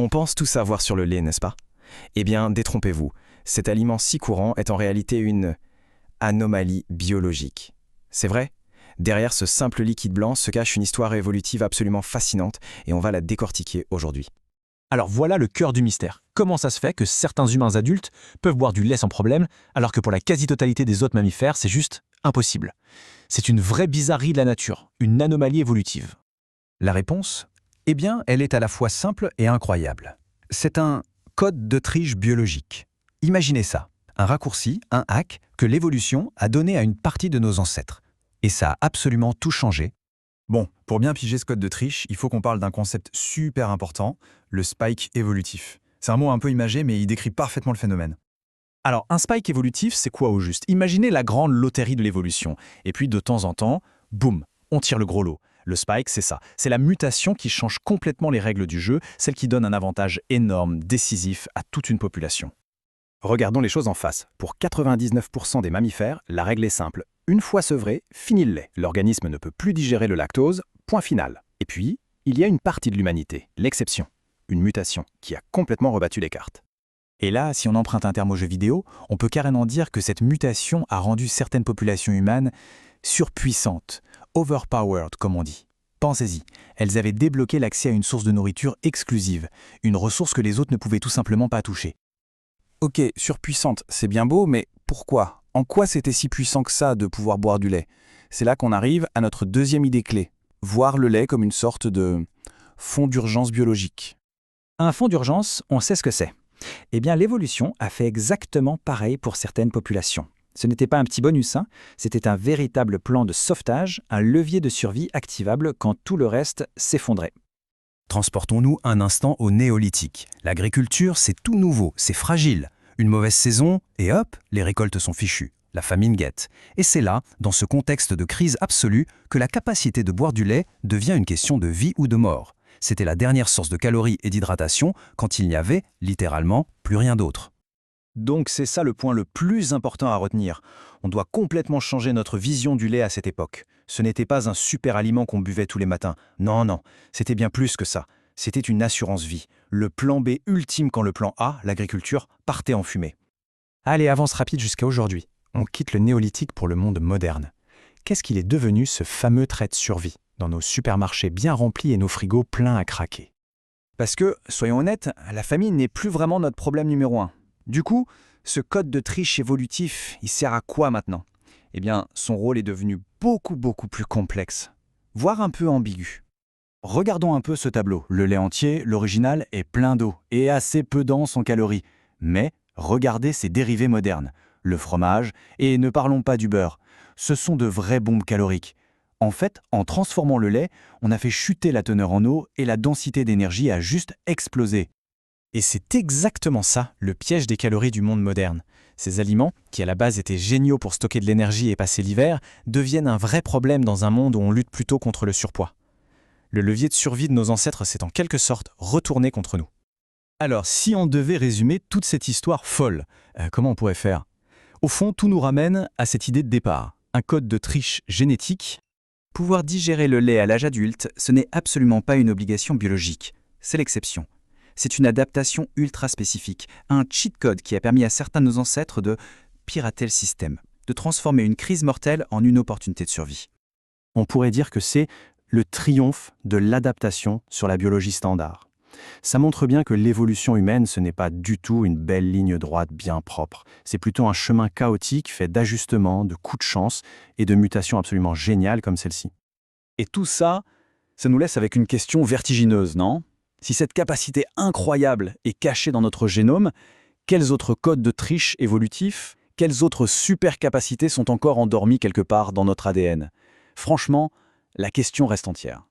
On pense tout savoir sur le lait, n'est-ce pas? Eh bien, détrompez-vous. Cet aliment si courant est en réalité une anomalie biologique. C'est vrai? Derrière ce simple liquide blanc se cache une histoire évolutive absolument fascinante et on va la décortiquer aujourd'hui. Alors voilà le cœur du mystère. Comment ça se fait que certains humains adultes peuvent boire du lait sans problème, alors que pour la quasi-totalité des autres mammifères, c'est juste impossible? C'est une vraie bizarrerie de la nature, une anomalie évolutive. La réponse? Eh bien, elle est à la fois simple et incroyable. C'est un code de triche biologique. Imaginez ça, un raccourci, un hack que l'évolution a donné à une partie de nos ancêtres. Et ça a absolument tout changé. Bon, pour bien piger ce code de triche, il faut qu'on parle d'un concept super important, le spike évolutif. C'est un mot un peu imagé, mais il décrit parfaitement le phénomène. Alors, un spike évolutif, c'est quoi au juste? Imaginez la grande loterie de l'évolution. Et puis, de temps en temps, boum, on tire le gros lot. Le spike, c'est ça. C'est la mutation qui change complètement les règles du jeu, celle qui donne un avantage énorme, décisif à toute une population. Regardons les choses en face. Pour 99% des mammifères, la règle est simple. Une fois sevré, fini le lait. L'organisme ne peut plus digérer le lactose, point final. Et puis, il y a une partie de l'humanité, l'exception. Une mutation qui a complètement rebattu les cartes. Et là, si on emprunte un terme au jeu vidéo, on peut carrément dire que cette mutation a rendu certaines populations humaines surpuissantes, overpowered comme on dit. Pensez-y, elles avaient débloqué l'accès à une source de nourriture exclusive, une ressource que les autres ne pouvaient tout simplement pas toucher. Ok, surpuissante, c'est bien beau, mais pourquoi? En quoi c'était si puissant que ça de pouvoir boire du lait? C'est là qu'on arrive à notre deuxième idée clé, voir le lait comme une sorte de fond d'urgence biologique. Un fond d'urgence, on sait ce que c'est. Eh bien, l'évolution a fait exactement pareil pour certaines populations. Ce n'était pas un petit bonus, c'était un véritable plan de sauvetage, un levier de survie activable quand tout le reste s'effondrait. Transportons-nous un instant au néolithique. L'agriculture, c'est tout nouveau, c'est fragile. Une mauvaise saison, et hop, les récoltes sont fichues. La famine guette. Et c'est là, dans ce contexte de crise absolue, que la capacité de boire du lait devient une question de vie ou de mort. C'était la dernière source de calories et d'hydratation quand il n'y avait, littéralement, plus rien d'autre. Donc c'est ça le point le plus important à retenir. On doit complètement changer notre vision du lait à cette époque. Ce n'était pas un super aliment qu'on buvait tous les matins. Non, c'était bien plus que ça. C'était une assurance vie. Le plan B ultime quand le plan A, l'agriculture, partait en fumée. Allez, avance rapide jusqu'à aujourd'hui. On quitte le néolithique pour le monde moderne. Qu'est-ce qu'il est devenu ce fameux trait de survie, dans nos supermarchés bien remplis et nos frigos pleins à craquer? Parce que, soyons honnêtes, la famine n'est plus vraiment notre problème numéro 1. Du coup, ce code de triche évolutif, il sert à quoi maintenant? Eh bien, son rôle est devenu beaucoup plus complexe, voire un peu ambigu. Regardons un peu ce tableau. Le lait entier, l'original, est plein d'eau et assez peu dense en calories. Mais regardez ses dérivés modernes, le fromage, et ne parlons pas du beurre. Ce sont de vraies bombes caloriques. En fait, en transformant le lait, on a fait chuter la teneur en eau et la densité d'énergie a juste explosé. Et c'est exactement ça, le piège des calories du monde moderne. Ces aliments, qui à la base étaient géniaux pour stocker de l'énergie et passer l'hiver, deviennent un vrai problème dans un monde où on lutte plutôt contre le surpoids. Le levier de survie de nos ancêtres s'est en quelque sorte retourné contre nous. Alors, si on devait résumer toute cette histoire folle, comment on pourrait faire? Au fond, tout nous ramène à cette idée de départ. Un code de triche génétique. Pouvoir digérer le lait à l'âge adulte, ce n'est absolument pas une obligation biologique. C'est l'exception. C'est une adaptation ultra spécifique, un cheat code qui a permis à certains de nos ancêtres de pirater le système, de transformer une crise mortelle en une opportunité de survie. On pourrait dire que c'est le triomphe de l'adaptation sur la biologie standard. Ça montre bien que l'évolution humaine, ce n'est pas du tout une belle ligne droite bien propre. C'est plutôt un chemin chaotique fait d'ajustements, de coups de chance et de mutations absolument géniales comme celle-ci. Et tout ça, ça nous laisse avec une question vertigineuse, non? Si cette capacité incroyable est cachée dans notre génome, quels autres codes de triche évolutifs, quelles autres super capacités sont encore endormies quelque part dans notre ADN? Franchement, la question reste entière.